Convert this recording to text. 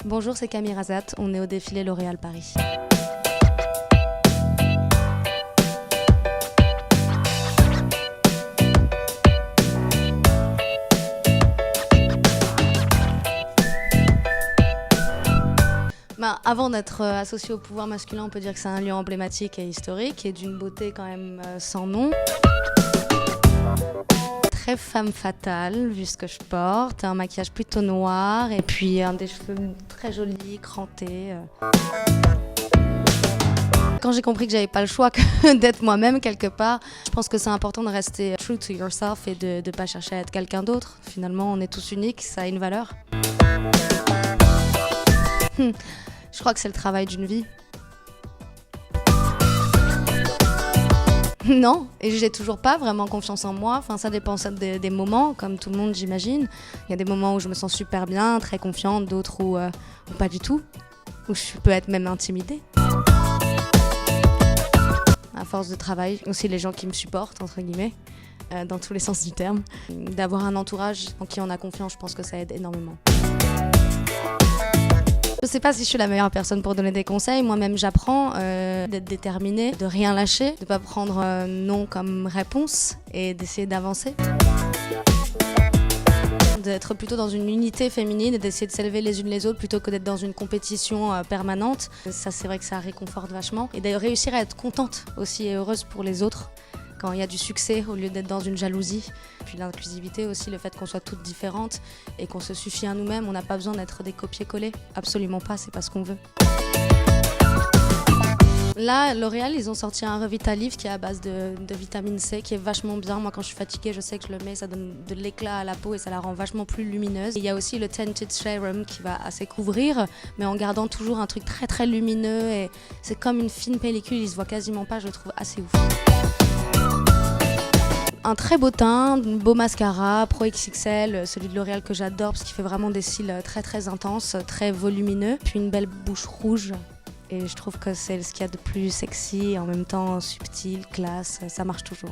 Bonjour, c'est Camille Razat, on est au défilé L'Oréal Paris. Avant d'être associé au pouvoir masculin, on peut dire que c'est un lieu emblématique et historique et d'une beauté quand même sans nom. Très femme fatale, vu ce que je porte, un maquillage plutôt noir et puis des cheveux très jolis, crantés. Quand j'ai compris que j'avais pas le choix que d'être moi-même quelque part, je pense que c'est important de rester true to yourself et de ne pas chercher à être quelqu'un d'autre. Finalement, on est tous uniques, ça a une valeur. Je crois que c'est le travail d'une vie. Non, et j'ai toujours pas vraiment confiance en moi. Enfin, ça dépend des moments, comme tout le monde, j'imagine. Il y a des moments où je me sens super bien, très confiante, d'autres où pas du tout, où je peux être même intimidée. À force de travail, aussi les gens qui me supportent, entre guillemets, dans tous les sens du terme. D'avoir un entourage en qui on a confiance, je pense que ça aide énormément. Je sais pas si je suis la meilleure personne pour donner des conseils. Moi-même, j'apprends d'être déterminée, de rien lâcher, de pas prendre non comme réponse et d'essayer d'avancer. D'être plutôt dans une unité féminine et d'essayer de s'élever les unes les autres plutôt que d'être dans une compétition permanente. Ça, c'est vrai que ça réconforte vachement. Et d'ailleurs, réussir à être contente aussi et heureuse pour les autres quand il y a du succès au lieu d'être dans une jalousie. Puis l'inclusivité aussi, le fait qu'on soit toutes différentes et qu'on se suffit à nous-mêmes. On n'a pas besoin d'être des copier-coller. Absolument pas, c'est pas ce qu'on veut. Là, L'Oréal, ils ont sorti un Revitalift qui est à base de vitamine C, qui est vachement bien. Moi, quand je suis fatiguée, je sais que je le mets, ça donne de l'éclat à la peau et ça la rend vachement plus lumineuse. Et il y a aussi le Tinted Serum qui va assez couvrir, mais en gardant toujours un truc très très lumineux. Et c'est comme une fine pellicule, il se voit quasiment pas, je le trouve assez ouf. Un très beau teint, un beau mascara, Pro XXL, celui de L'Oréal que j'adore parce qu'il fait vraiment des cils très très intenses, très volumineux. Puis une belle bouche rouge. Et je trouve que c'est ce qu'il y a de plus sexy et en même temps subtil, classe, ça marche toujours.